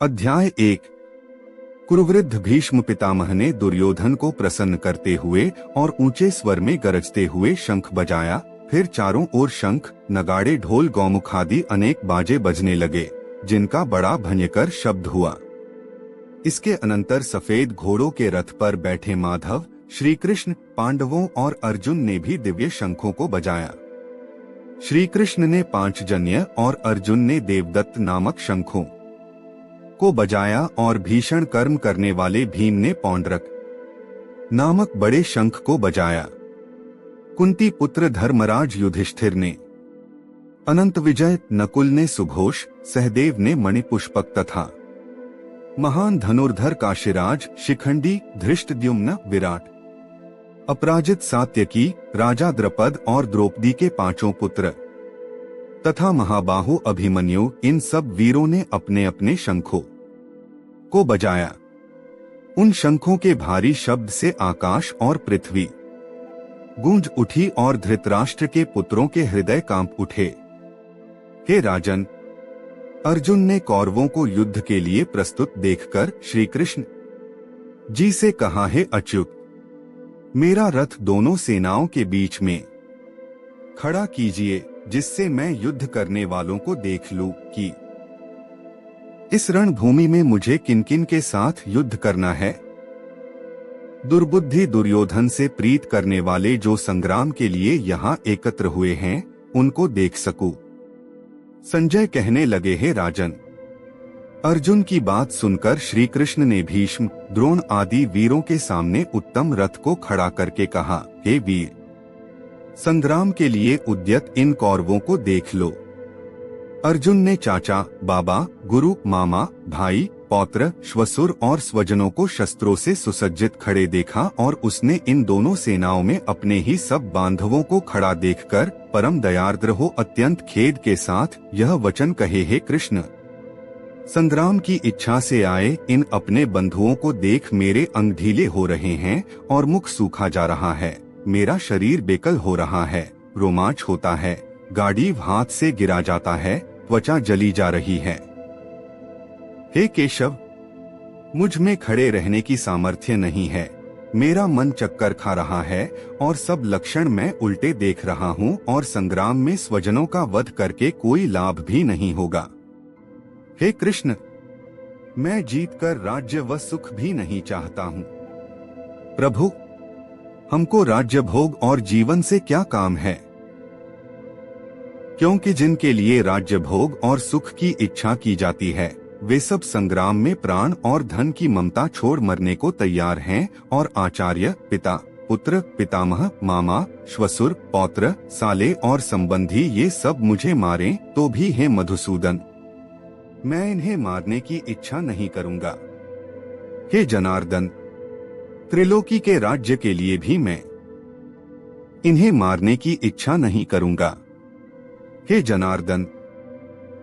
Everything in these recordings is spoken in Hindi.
अध्याय 1। कुरुवृद्ध भीष्म पितामह ने दुर्योधन को प्रसन्न करते हुए और ऊंचे स्वर में गरजते हुए शंख बजाया। फिर चारों ओर शंख, नगाड़े, ढोल, गौमुख आदि अनेक बाजे बजने लगे, जिनका बड़ा भयंकर शब्द हुआ। इसके अनंतर सफेद घोड़ों के रथ पर बैठे माधव, श्री कृष्ण, पांडवों और अर्जुन ने भी दिव्य शंखों को बजाया। श्री कृष्ण ने पांचजन्य और अर्जुन ने देवदत्त नामक शंखों को बजाया और भीषण कर्म करने वाले भीम ने पौंड्रक नामक बड़े शंख को बजाया। कुंती पुत्र धर्मराज युधिष्ठिर ने अनंत विजय, नकुल ने सुघोष, सहदेव ने मणिपुष्पक तथा महान धनुर्धर काशीराज, शिखंडी, धृष्टद्युम्न, विराट, अपराजित, सात्यकी, राजा द्रुपद और द्रौपदी के पांचों पुत्र तथा महाबाहु अभिमन्यु, इन सब वीरों ने अपने अपने शंखों को बजाया। उन शंखों के भारी शब्द से आकाश और पृथ्वी गूंज उठी और धृतराष्ट्र के पुत्रों के हृदय कांप उठे। हे राजन, अर्जुन ने कौरवों को युद्ध के लिए प्रस्तुत देखकर श्री कृष्ण जी से कहा, हे अच्युत, मेरा रथ दोनों सेनाओं के बीच में खड़ा कीजिए, जिससे मैं युद्ध करने वालों को देख लूं कि इस रणभूमि में मुझे किन किन के साथ युद्ध करना है। दुर्बुद्धि दुर्योधन से प्रीत करने वाले जो संग्राम के लिए यहाँ एकत्र हुए हैं, उनको देख सकूं। संजय कहने लगे, हे राजन, अर्जुन की बात सुनकर श्री कृष्ण ने भीष्म, द्रोण आदि वीरों के सामने उत्तम रथ को खड़ा करके कहा, हे वीर, संग्राम के लिए उद्यत इन कौरवों को देख लो। अर्जुन ने चाचा, बाबा, गुरु, मामा, भाई, पौत्र, श्वसुर और स्वजनों को शस्त्रों से सुसज्जित खड़े देखा और उसने इन दोनों सेनाओं में अपने ही सब बांधवों को खड़ा देखकर परम दयार्द्र हो अत्यंत खेद के साथ यह वचन कहे, हे कृष्ण, संग्राम की इच्छा से आए इन अपने बंधुओं को देख मेरे अंग ढीले हो रहे हैं और मुख सूखा जा रहा है, मेरा शरीर बेकल हो रहा है, रोमांच होता है, गांडीव हाथ से गिरा जाता है, त्वचा जली जा रही है। हे केशव, मुझ में खड़े रहने की सामर्थ्य नहीं है, मेरा मन चक्कर खा रहा है और सब लक्षण मैं उल्टे देख रहा हूँ और संग्राम में स्वजनों का वध करके कोई लाभ भी नहीं होगा। हे कृष्ण, मैं जीतकर राज्य व सुख भी नहीं चाहता हूँ। प्रभु, हमको राज्य भोग और जीवन से क्या काम है, क्योंकि जिनके लिए राज्य भोग और सुख की इच्छा की जाती है, वे सब संग्राम में प्राण और धन की ममता छोड़ मरने को तैयार हैं और आचार्य, पिता, पुत्र, पितामह, मामा, श्वसुर, पौत्र, साले और संबंधी ये सब मुझे मारें तो भी, हे मधुसूदन, मैं इन्हें मारने की इच्छा नहीं करूंगा। हे जनार्दन, त्रिलोकी के राज्य के लिए भी मैं इन्हें मारने की इच्छा नहीं करूंगा। हे जनार्दन,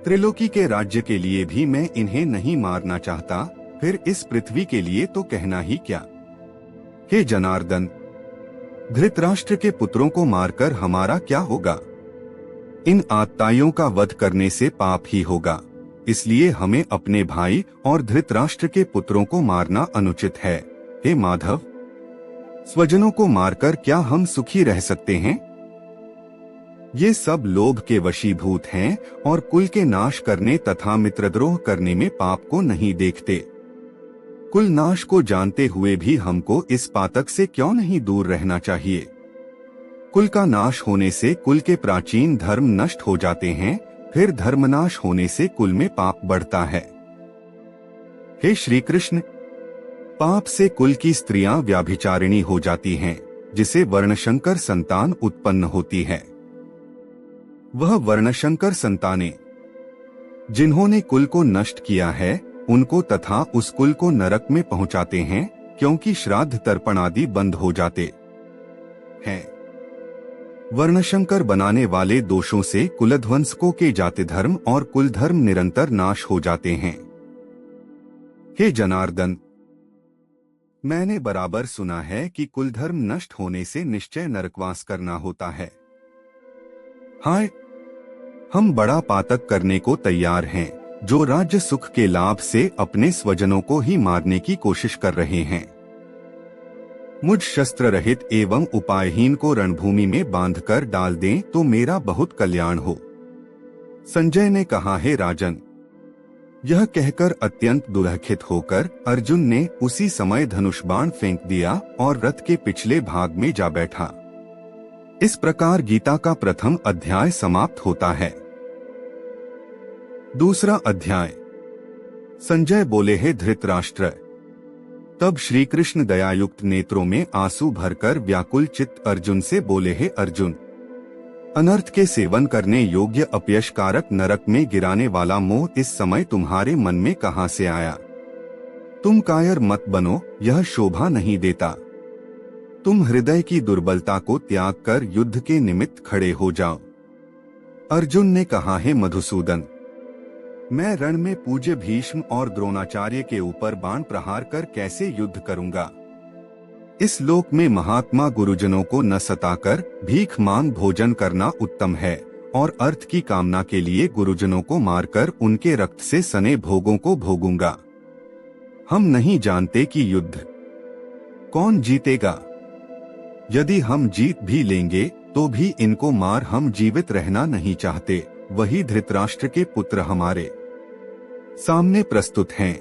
त्रिलोकी के राज्य के लिए भी मैं इन्हें नहीं मारना चाहता, फिर इस पृथ्वी के लिए तो कहना ही क्या। हे जनार्दन, धृतराष्ट्र के पुत्रों को मारकर हमारा क्या होगा, इन आत्ताइयों का वध करने से पाप ही होगा, इसलिए हमें अपने भाई और धृतराष्ट्र के पुत्रों को मारना अनुचित है। हे माधव, स्वजनों को मारकर क्या हम सुखी रह सकते हैं? ये सब लोभ के वशीभूत हैं और कुल के नाश करने तथा मित्रद्रोह करने में पाप को नहीं देखते। कुल नाश को जानते हुए भी हमको इस पातक से क्यों नहीं दूर रहना चाहिए। कुल का नाश होने से कुल के प्राचीन धर्म नष्ट हो जाते हैं, फिर धर्मनाश होने से कुल में पाप बढ़ता है। हे श्री कृष्ण, पाप से कुल की स्त्रियां व्याभिचारिणी हो जाती हैं, जिसे वर्णशंकर संतान उत्पन्न होती है। वह वर्णशंकर संतानें जिन्होंने कुल को नष्ट किया है, उनको तथा उस कुल को नरक में पहुंचाते हैं, क्योंकि श्राद्ध तर्पण आदि बंद हो जाते हैं। वर्णशंकर बनाने वाले दोषों से कुलध्वंसकों के जाति धर्म और कुल धर्म निरंतर नाश हो जाते हैं। हे जनार्दन, मैंने बराबर सुना है कि कुल धर्म नष्ट होने से निश्चय नरकवास करना होता है। हाय, हम बड़ा पातक करने को तैयार हैं, जो राज्य सुख के लाभ से अपने स्वजनों को ही मारने की कोशिश कर रहे हैं। मुझ शस्त्र रहित एवं उपायहीन को रणभूमि में बांधकर डाल दें तो मेरा बहुत कल्याण हो। संजय ने कहा, हे राजन। यह कहकर अत्यंत दुर्खित होकर अर्जुन ने उसी समय धनुष बाण फेंक दिया और रथ के पिछले भाग में जा बैठा। इस प्रकार गीता का प्रथम अध्याय समाप्त होता है। दूसरा अध्याय। संजय बोले, हे धृतराष्ट्र। तब श्री कृष्ण दयायुक्त नेत्रों में आंसू भरकर व्याकुल चित्त अर्जुन से बोले, हे अर्जुन, अनर्थ के सेवन करने योग्य अपयशकारक नरक में गिराने वाला मोह इस समय तुम्हारे मन में कहां से आया? तुम कायर मत बनो, यह शोभा नहीं देता। तुम हृदय की दुर्बलता को त्याग कर युद्ध के निमित्त खड़े हो जाओ। अर्जुन ने कहा, हे मधुसूदन, मैं रण में पूज्य भीष्म और द्रोणाचार्य के ऊपर बाण प्रहार कर कैसे युद्ध करूंगा? इस लोक में महात्मा गुरुजनों को न सताकर भीख मांग भोजन करना उत्तम है और अर्थ की कामना के लिए गुरुजनों को मारकर उनके रक्त से सने भोगों को भोगूंगा। हम नहीं जानते कि युद्ध कौन जीतेगा। यदि हम जीत भी लेंगे तो भी इनको मार हम जीवित रहना नहीं चाहते। वही धृतराष्ट्र के पुत्र हमारे सामने प्रस्तुत हैं।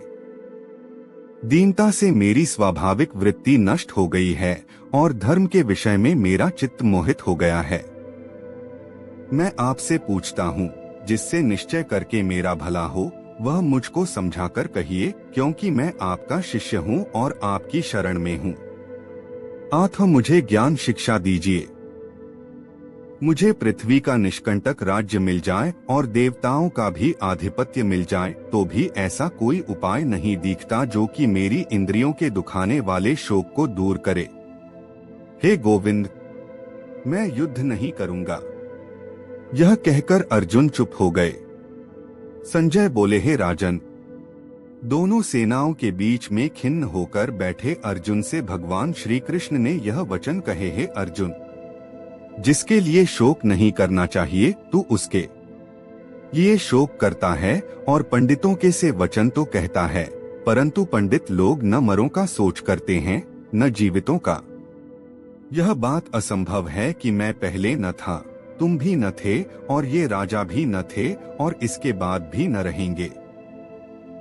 दीनता से मेरी स्वाभाविक वृत्ति नष्ट हो गई है और धर्म के विषय में मेरा चित्त मोहित हो गया है। मैं आपसे पूछता हूँ, जिससे निश्चय करके मेरा भला हो वह मुझको समझाकर कहिए, क्योंकि मैं आपका शिष्य हूँ और आपकी शरण में हूँ। आप मुझे ज्ञान शिक्षा दीजिए। मुझे पृथ्वी का निष्कंटक राज्य मिल जाए और देवताओं का भी आधिपत्य मिल जाए तो भी ऐसा कोई उपाय नहीं दिखता जो कि मेरी इंद्रियों के दुखाने वाले शोक को दूर करे। हे गोविंद, मैं युद्ध नहीं करूंगा। यह कहकर अर्जुन चुप हो गए। संजय बोले, हे राजन। दोनों सेनाओं के बीच में खिन्न होकर बैठे अर्जुन से भगवान श्री कृष्ण ने यह वचन कहे, हे अर्जुन, जिसके लिए शोक नहीं करना चाहिए तू उसके लिए शोक करता है और पंडितों के से वचन तो कहता है, परंतु पंडित लोग न मरों का सोच करते हैं न जीवितों का। यह बात असंभव है कि मैं पहले न था, तुम भी न थे और ये राजा भी न थे और इसके बाद भी न रहेंगे।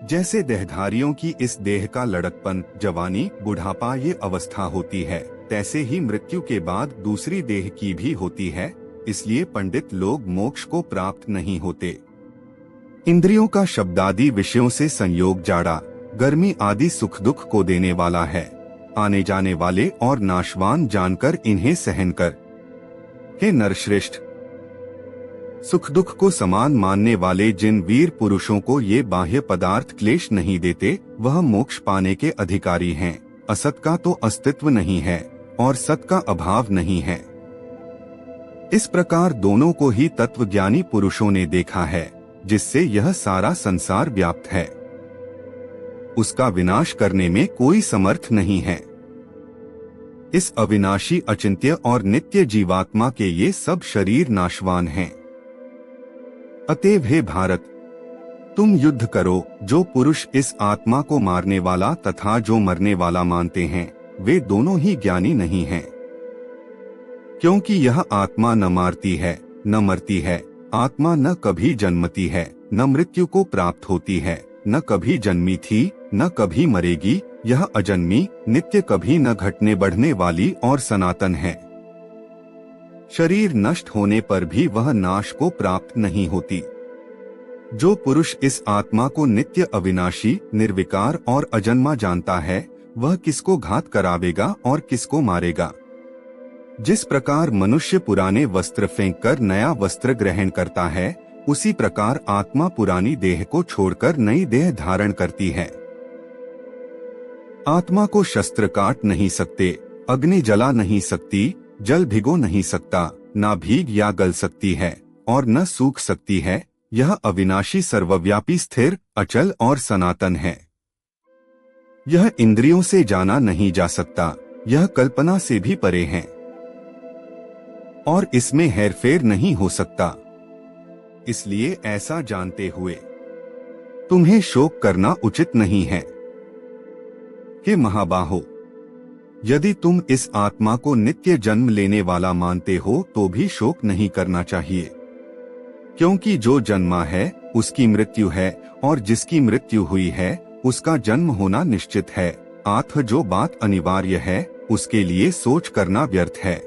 जैसे देहधारियों की इस देह का लड़कपन, जवानी, बुढ़ापा ये अवस्था होती है, तैसे ही मृत्यु के बाद दूसरी देह की भी होती है। इसलिए पंडित लोग मोक्ष को प्राप्त नहीं होते। इंद्रियों का शब्दादि विषयों से संयोग जाड़ा, गर्मी आदि सुख दुख को देने वाला है। आने जाने वाले और नाशवान जानकर इन्हें सहन कर। हे नरश्रेष्ठ, सुख दुख को समान मानने वाले जिन वीर पुरुषों को ये बाह्य पदार्थ क्लेश नहीं देते, वह मोक्ष पाने के अधिकारी हैं। असत का तो अस्तित्व नहीं है और सत का अभाव नहीं है। इस प्रकार दोनों को ही तत्वज्ञानी पुरुषों ने देखा है, जिससे यह सारा संसार व्याप्त है। उसका विनाश करने में कोई समर्थ नहीं है। इस अविनाशी, अचिंत्य और नित्य जीवात्मा के ये सब शरीर नाशवान हैं। अतएव हे भारत, तुम युद्ध करो। जो पुरुष इस आत्मा को मारने वाला तथा जो मरने वाला मानते हैं, वे दोनों ही ज्ञानी नहीं हैं। क्योंकि यह आत्मा न मारती है न मरती है। आत्मा न कभी जन्मती है न मृत्यु को प्राप्त होती है, न कभी जन्मी थी न कभी मरेगी। यह अजन्मी, नित्य, कभी न घटने बढ़ने वाली और सनातन है। शरीर नष्ट होने पर भी वह नाश को प्राप्त नहीं होती। जो पुरुष इस आत्मा को नित्य, अविनाशी, निर्विकार और अजन्मा जानता है, वह किसको घात करावेगा और किसको मारेगा। जिस प्रकार मनुष्य पुराने वस्त्र फेंककर नया वस्त्र ग्रहण करता है, उसी प्रकार आत्मा पुरानी देह को छोड़कर नई देह धारण करती है। आत्मा को शस्त्र काट नहीं सकते, अग्नि जला नहीं सकती, जल भिगो नहीं सकता, ना भीग या गल सकती है और न सूख सकती है। यह अविनाशी, सर्वव्यापी, स्थिर, अचल और सनातन है। यह इंद्रियों से जाना नहीं जा सकता। यह कल्पना से भी परे है और इसमें हेरफेर नहीं हो सकता। इसलिए ऐसा जानते हुए तुम्हें शोक करना उचित नहीं है। हे महाबाहो, यदि तुम इस आत्मा को नित्य जन्म लेने वाला मानते हो तो भी शोक नहीं करना चाहिए, क्योंकि जो जन्मा है उसकी मृत्यु है और जिसकी मृत्यु हुई है उसका जन्म होना निश्चित है। अतः जो बात अनिवार्य है उसके लिए सोच करना व्यर्थ है।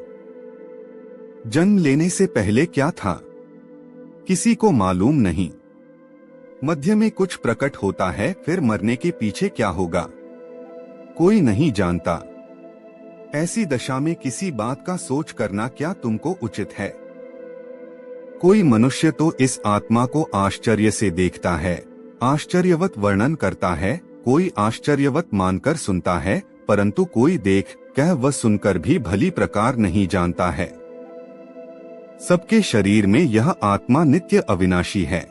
जन्म लेने से पहले क्या था किसी को मालूम नहीं। मध्य में कुछ प्रकट होता है, फिर मरने के पीछे क्या होगा कोई नहीं जानता। ऐसी दशा में किसी बात का सोच करना क्या तुमको उचित है? कोई मनुष्य तो इस आत्मा को आश्चर्य से देखता है, आश्चर्यवत वर्णन करता है, कोई आश्चर्यवत मानकर सुनता है, परंतु कोई देख कह व सुनकर भी भली प्रकार नहीं जानता है। सबके शरीर में यह आत्मा नित्य अविनाशी है।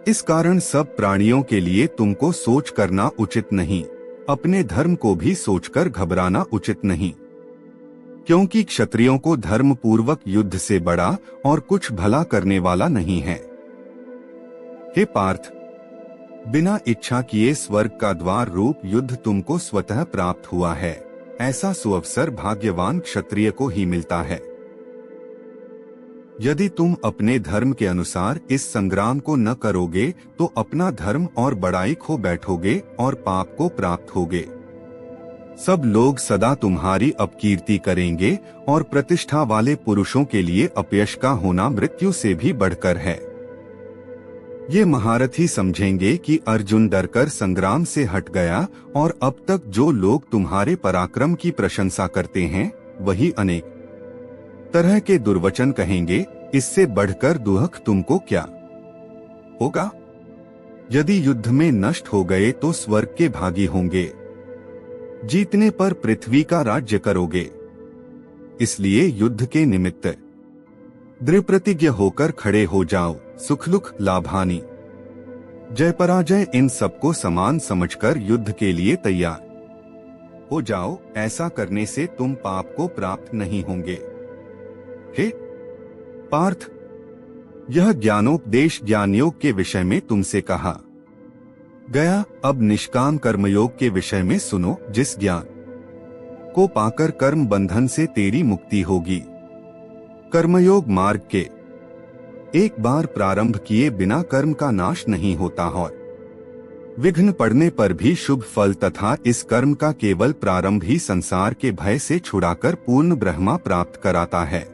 इस कारण सब प्राणियों के लिए तुमको सोच करना उचित नहीं, अपने धर्म को भी सोचकर घबराना उचित नहीं, क्योंकि क्षत्रियों को धर्म पूर्वक युद्ध से बड़ा और कुछ भला करने वाला नहीं है। हे पार्थ, बिना इच्छा किए स्वर्ग का द्वार रूप युद्ध तुमको स्वतः प्राप्त हुआ है। ऐसा सुअवसर भाग्यवान क्षत्रिय को ही मिलता है। यदि तुम अपने धर्म के अनुसार इस संग्राम को न करोगे तो अपना धर्म और बड़ाई खो बैठोगे और पाप को प्राप्त होगे। सब लोग सदा तुम्हारी अपकीर्ति करेंगे और प्रतिष्ठा वाले पुरुषों के लिए अपयश का होना मृत्यु से भी बढ़कर है। ये महारथी समझेंगे कि अर्जुन डरकर संग्राम से हट गया और अब तक जो लोग तुम्हारे पराक्रम की प्रशंसा करते हैं वही अनेक तरह के दुर्वचन कहेंगे। इससे बढ़कर दुख तुमको क्या होगा? यदि युद्ध में नष्ट हो गए तो स्वर्ग के भागी होंगे, जीतने पर पृथ्वी का राज्य करोगे। इसलिए युद्ध के निमित्त दृढ़ प्रतिज्ञ होकर खड़े हो जाओ। सुख लाभानी, जय पराजय इन सबको समान समझकर युद्ध के लिए तैयार हो जाओ। ऐसा करने से तुम पाप को प्राप्त नहीं होंगे। हे पार्थ, यह ज्ञानोपदेश ज्ञानयोग के विषय में तुमसे कहा गया। अब निष्काम कर्मयोग के विषय में सुनो, जिस ज्ञान को पाकर कर्म बंधन से तेरी मुक्ति होगी। कर्मयोग मार्ग के एक बार प्रारंभ किए बिना कर्म का नाश नहीं होता और विघ्न पड़ने पर भी शुभ फल तथा इस कर्म का केवल प्रारंभ ही संसार के भय से छुड़ाकर पूर्ण ब्रह्मा प्राप्त कराता है।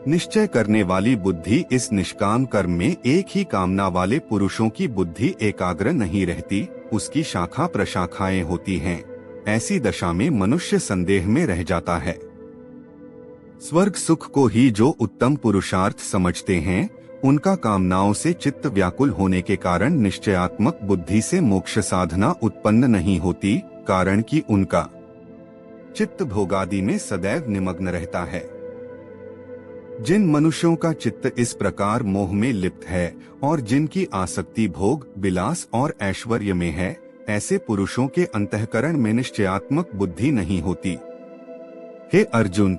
निश्चय करने वाली बुद्धि इस निष्काम कर्म में एक ही कामना वाले पुरुषों की बुद्धि एकाग्र नहीं रहती, उसकी शाखा प्रशाखाएं होती हैं। ऐसी दशा में मनुष्य संदेह में रह जाता है। स्वर्ग सुख को ही जो उत्तम पुरुषार्थ समझते हैं, उनका कामनाओं से चित्त व्याकुल होने के कारण निश्चयात्मक बुद्धि से मोक्ष साधना उत्पन्न नहीं होती, कारण कि उनका चित्त भोगादि में सदैव निमग्न रहता है। जिन मनुष्यों का चित्त इस प्रकार मोह में लिप्त है और जिनकी आसक्ति भोग विलास और ऐश्वर्य में है, ऐसे पुरुषों के अंतःकरण में निश्चयात्मक बुद्धि नहीं होती। हे अर्जुन,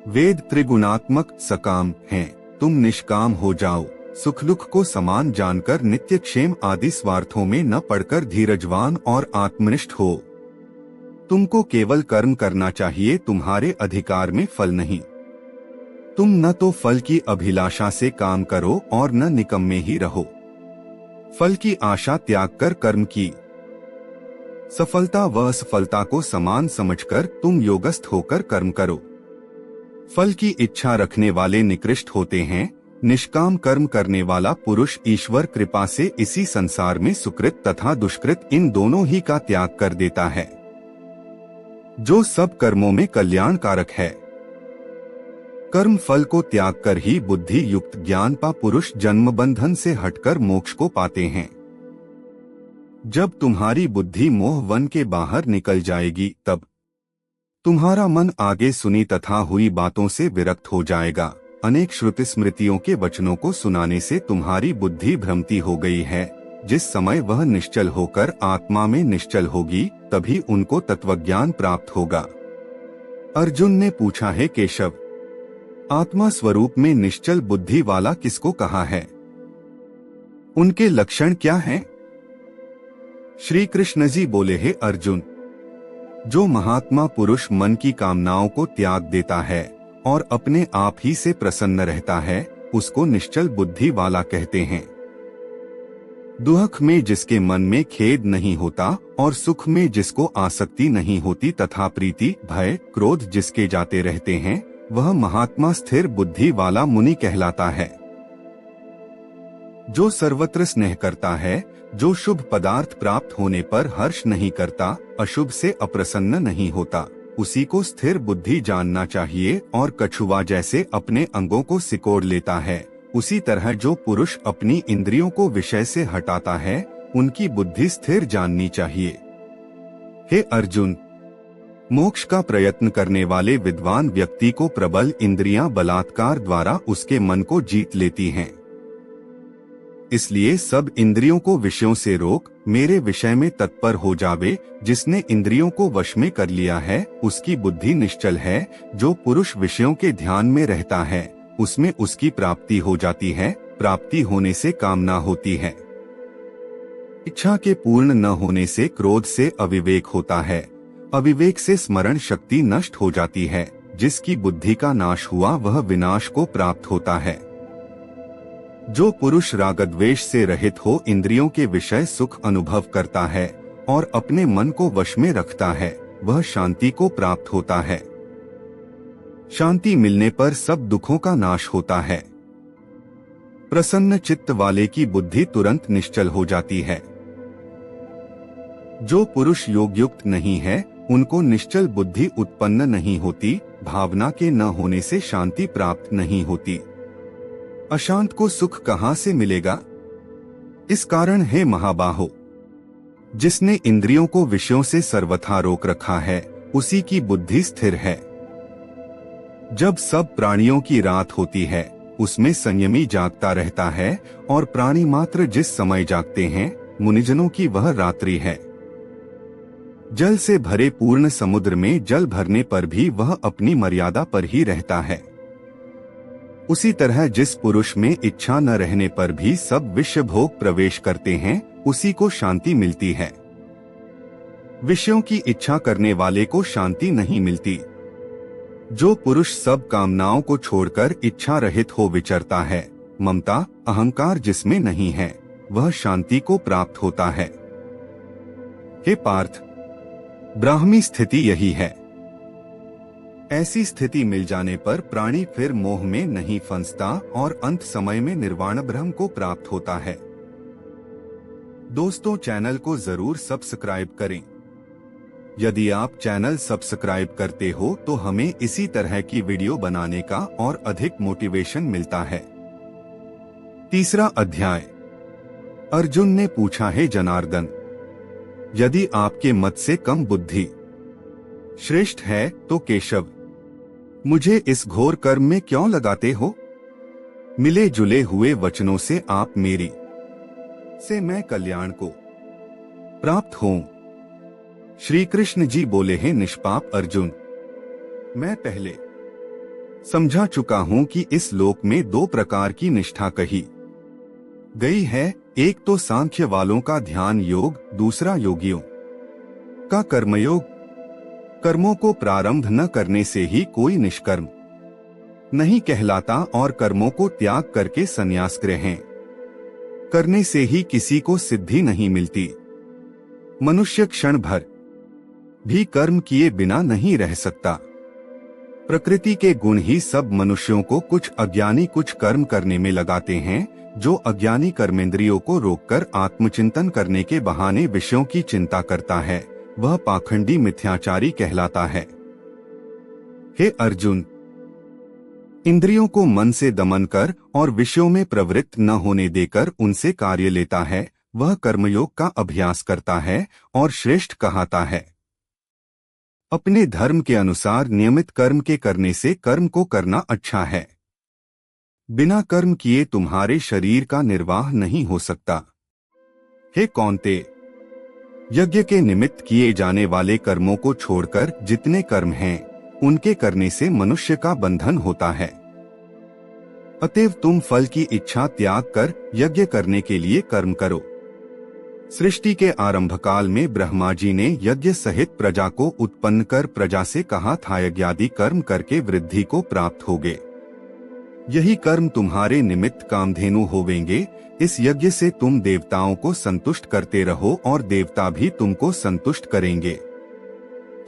वेद त्रिगुणात्मक सकाम हैं, तुम निष्काम हो जाओ। सुख दुख को समान जानकर नित्य क्षेम आदि स्वार्थों में न पड़कर धीरजवान और आत्मनिष्ठ हो। तुमको केवल कर्म करना चाहिए, तुम्हारे अधिकार में फल नहीं। तुम न तो फल की अभिलाषा से काम करो और न निकम्मे ही रहो। फल की आशा त्याग कर कर्म की सफलता व असफलता को समान समझकर तुम योगस्थ होकर कर्म करो। फल की इच्छा रखने वाले निकृष्ट होते हैं। निष्काम कर्म करने वाला पुरुष ईश्वर कृपा से इसी संसार में सुकृत तथा दुष्कृत इन दोनों ही का त्याग कर देता है, जो सब कर्मों में कल्याणकारक है। कर्म फल को त्याग कर ही बुद्धि युक्त ज्ञान पा पुरुष जन्म बंधन से हटकर मोक्ष को पाते हैं। जब तुम्हारी बुद्धि मोह वन के बाहर निकल जाएगी, तब तुम्हारा मन आगे सुनी तथा हुई बातों से विरक्त हो जाएगा। अनेक श्रुति स्मृतियों के वचनों को सुनाने से तुम्हारी बुद्धि भ्रमती हो गई है। जिस समय वह निश्चल होकर आत्मा में निश्चल होगी, तभी उनको तत्वज्ञान प्राप्त होगा। अर्जुन ने पूछा, है केशव, आत्मा स्वरूप में निश्चल बुद्धि वाला किसको कहा है? उनके लक्षण क्या हैं? श्री कृष्ण जी बोले, हे अर्जुन, जो महात्मा पुरुष मन की कामनाओं को त्याग देता है और अपने आप ही से प्रसन्न रहता है, उसको निश्चल बुद्धि वाला कहते हैं। दुख में जिसके मन में खेद नहीं होता और सुख में जिसको आसक्ति नहीं होती तथा प्रीति भय क्रोध जिसके जाते रहते हैं, वह महात्मा स्थिर बुद्धि वाला मुनि कहलाता है। जो सर्वत्र स्नेह करता है, जो शुभ पदार्थ प्राप्त होने पर हर्ष नहीं करता, अशुभ से अप्रसन्न नहीं होता, उसी को स्थिर बुद्धि जानना चाहिए। और कछुआ जैसे अपने अंगों को सिकोड़ लेता है, उसी तरह जो पुरुष अपनी इंद्रियों को विषय से हटाता है, उनकी बुद्धि स्थिर जाननी चाहिए। हे अर्जुन, मोक्ष का प्रयत्न करने वाले विद्वान व्यक्ति को प्रबल इंद्रियां बलात्कार द्वारा उसके मन को जीत लेती हैं। इसलिए सब इंद्रियों को विषयों से रोक मेरे विषय में तत्पर हो जावे। जिसने इंद्रियों को वश में कर लिया है, उसकी बुद्धि निश्चल है। जो पुरुष विषयों के ध्यान में रहता है, उसमें उसकी प्राप्ति हो जाती है। प्राप्ति होने से कामना होती है। इच्छा के पूर्ण न होने से क्रोध से अविवेक होता है। अविवेक से स्मरण शक्ति नष्ट हो जाती है। जिसकी बुद्धि का नाश हुआ, वह विनाश को प्राप्त होता है। जो पुरुष रागद्वेष से रहित हो इंद्रियों के विषय सुख अनुभव करता है और अपने मन को वश में रखता है, वह शांति को प्राप्त होता है। शांति मिलने पर सब दुखों का नाश होता है। प्रसन्न चित्त वाले की बुद्धि तुरंत निश्चल हो जाती है। जो पुरुष योग युक्त नहीं है, उनको निश्चल बुद्धि उत्पन्न नहीं होती। भावना के न होने से शांति प्राप्त नहीं होती। अशांत को सुख कहाँ से मिलेगा? इस कारण हे महाबाहो, जिसने इंद्रियों को विषयों से सर्वथा रोक रखा है, उसी की बुद्धि स्थिर है। जब सब प्राणियों की रात होती है, उसमें संयमी जागता रहता है और प्राणी मात्र जिस समय जागते हैं, मुनिजनों की वह रात्रि है। जल से भरे पूर्ण समुद्र में जल भरने पर भी वह अपनी मर्यादा पर ही रहता है। उसी तरह जिस पुरुष में इच्छा न रहने पर भी सब विषय भोग प्रवेश करते हैं, उसी को शांति मिलती है। विषयों की इच्छा करने वाले को शांति नहीं मिलती। जो पुरुष सब कामनाओं को छोड़कर इच्छा रहित हो विचरता है, ममता अहंकार जिसमें नहीं है, वह शांति को प्राप्त होता है। हे पार्थ, ब्राह्मी स्थिति यही है। ऐसी स्थिति मिल जाने पर प्राणी फिर मोह में नहीं फंसता और अंत समय में निर्वाण ब्रह्म को प्राप्त होता है। दोस्तों, चैनल को जरूर सब्सक्राइब करें। यदि आप चैनल सब्सक्राइब करते हो तो हमें इसी तरह की वीडियो बनाने का और अधिक मोटिवेशन मिलता है। तीसरा अध्याय। अर्जुन ने पूछा, हे जनार्दन, यदि आपके मत से कम बुद्धि श्रेष्ठ है तो केशव, मुझे इस घोर कर्म में क्यों लगाते हो? मिले जुले हुए वचनों से आप मेरी से मैं कल्याण को प्राप्त हों। श्री कृष्ण जी बोले, हैं निष्पाप अर्जुन, मैं पहले समझा चुका हूं कि इस लोक में दो प्रकार की निष्ठा कही गई है। एक तो सांख्य वालों का ध्यान योग, दूसरा योगियों का कर्मयोग। कर्मों को प्रारंभ न करने से ही कोई निष्कर्म नहीं कहलाता और कर्मों को त्याग करके संन्यास ग्रहण करने से ही किसी को सिद्धि नहीं मिलती। मनुष्य क्षण भर भी कर्म किए बिना नहीं रह सकता। प्रकृति के गुण ही सब मनुष्यों को, कुछ अज्ञानी कुछ कर्म करने में लगाते हैं। जो अज्ञानी कर्मेंद्रियों को रोककर आत्मचिंतन करने के बहाने विषयों की चिंता करता है, वह पाखंडी मिथ्याचारी कहलाता है। हे अर्जुन, इंद्रियों को मन से दमन कर और विषयों में प्रवृत्त न होने देकर उनसे कार्य लेता है, वह कर्मयोग का अभ्यास करता है और श्रेष्ठ कहता है। अपने धर्म के अनुसार नियमित कर्म के करने से कर्म को करना अच्छा है। बिना कर्म किए तुम्हारे शरीर का निर्वाह नहीं हो सकता। हे कौन्तेय, यज्ञ के निमित्त किए जाने वाले कर्मों को छोड़कर जितने कर्म हैं, उनके करने से मनुष्य का बंधन होता है। अतएव तुम फल की इच्छा त्याग कर यज्ञ करने के लिए कर्म करो। सृष्टि के आरंभ काल में ब्रह्मा जी ने यज्ञ सहित प्रजा को उत्पन्न कर प्रजा से कहा था, यज्ञादि कर्म करके वृद्धि को प्राप्त होगे। यही कर्म तुम्हारे निमित्त कामधेनु होवेंगे। इस यज्ञ से तुम देवताओं को संतुष्ट करते रहो और देवता भी तुमको संतुष्ट करेंगे।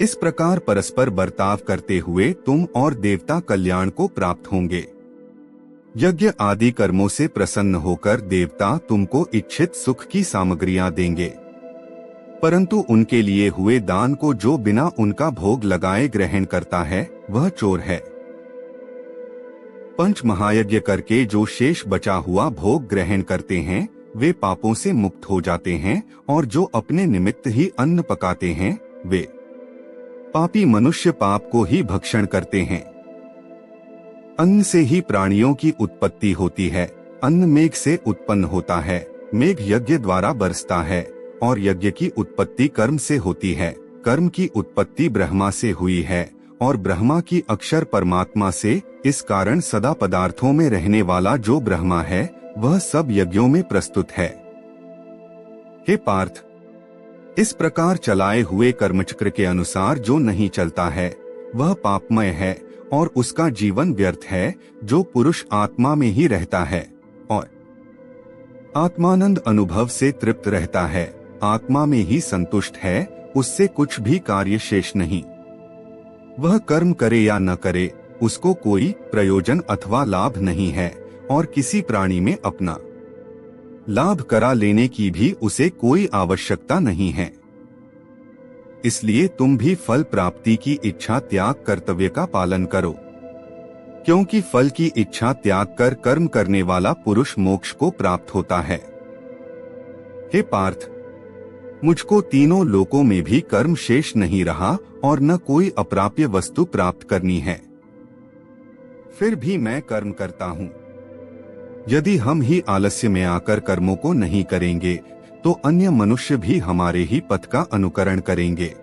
इस प्रकार परस्पर बर्ताव करते हुए तुम और देवता कल्याण को प्राप्त होंगे। यज्ञ आदि कर्मों से प्रसन्न होकर देवता तुमको इच्छित सुख की सामग्रियां देंगे, परंतु उनके लिए हुए दान को जो बिना उनका भोग लगाए ग्रहण करता है वह चोर है। पंच महायज्ञ करके जो शेष बचा हुआ भोग ग्रहण करते हैं वे पापों से मुक्त हो जाते हैं, और जो अपने निमित्त ही अन्न पकाते हैं वे पापी मनुष्य पाप को ही भक्षण करते हैं। अन्न से ही प्राणियों की उत्पत्ति होती है। अन्न मेघ से उत्पन्न होता है, मेघ यज्ञ द्वारा बरसता है, और यज्ञ की उत्पत्ति कर्म से होती है। कर्म की उत्पत्ति ब्रह्मा से हुई है, और ब्रह्मा की अक्षर परमात्मा से। इस कारण सदा पदार्थों में रहने वाला जो ब्रह्मा है वह सब यज्ञों में प्रस्तुत है। हे पार्थ, इस प्रकार चलाए हुए कर्मचक्र के अनुसार जो नहीं चलता है वह पापमय है और उसका जीवन व्यर्थ है। जो पुरुष आत्मा में ही रहता है और आत्मानंद अनुभव से तृप्त रहता है, आत्मा में ही संतुष्ट है, उससे कुछ भी कार्य शेष नहीं। वह कर्म करे या न करे उसको कोई प्रयोजन अथवा लाभ नहीं है, और किसी प्राणी में अपना लाभ करा लेने की भी उसे कोई आवश्यकता नहीं है। इसलिए तुम भी फल प्राप्ति की इच्छा त्याग कर्तव्य का पालन करो, क्योंकि फल की इच्छा त्याग कर कर्म करने वाला पुरुष मोक्ष को प्राप्त होता है। हे पार्थ, मुझको तीनों लोकों में भी कर्म शेष नहीं रहा और न कोई अप्राप्य वस्तु प्राप्त करनी है, फिर भी मैं कर्म करता हूँ। यदि हम ही आलस्य में आकर कर्मों को नहीं करेंगे तो अन्य मनुष्य भी हमारे ही पथ का अनुकरण करेंगे।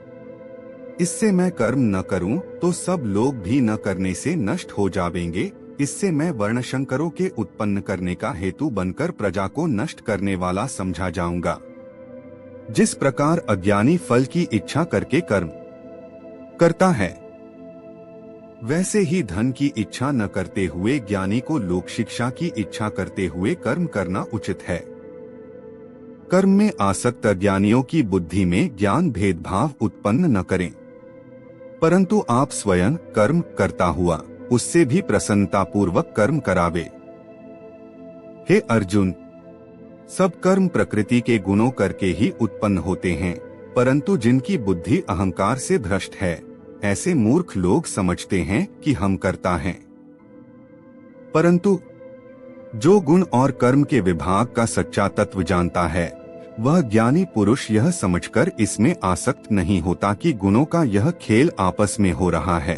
इससे मैं कर्म न करूं तो सब लोग भी न करने से नष्ट हो जाएंगे। इससे मैं वर्णशंकरों के उत्पन्न करने का हेतु बनकर प्रजा को नष्ट करने वाला समझा जाऊंगा। जिस प्रकार अज्ञानी फल की इच्छा करके कर्म करता है, वैसे ही धन की इच्छा न करते हुए ज्ञानी को लोक शिक्षा की इच्छा करते हुए कर्म करना उचित है। कर्म में आसक्त अज्ञानियों की बुद्धि में ज्ञान भेदभाव उत्पन्न न करें, परंतु आप स्वयं कर्म करता हुआ उससे भी प्रसन्नता पूर्वक कर्म करावे। हे अर्जुन, सब कर्म प्रकृति के गुणों करके ही उत्पन्न होते हैं, परंतु जिनकी बुद्धि अहंकार से भ्रष्ट है ऐसे मूर्ख लोग समझते हैं कि हम करता हैं। परंतु जो गुण और कर्म के विभाग का सच्चा तत्व जानता है वह ज्ञानी पुरुष यह समझकर इसमें आसक्त नहीं होता कि गुणों का यह खेल आपस में हो रहा है।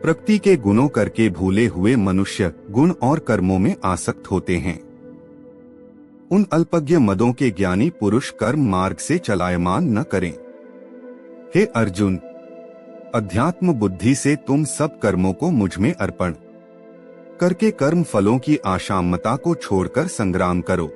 प्रकृति के गुणों करके भूले हुए मनुष्य गुण और कर्मों में आसक्त होते हैं। उन अल्पज्ञ मदों के ज्ञानी पुरुष कर्म मार्ग से चलायमान न करें। हे अर्जुन, अध्यात्म बुद्धि से तुम सब कर्मों को मुझ में अर्पण करके कर्म फलों की आशामता को छोड़कर संग्राम करो।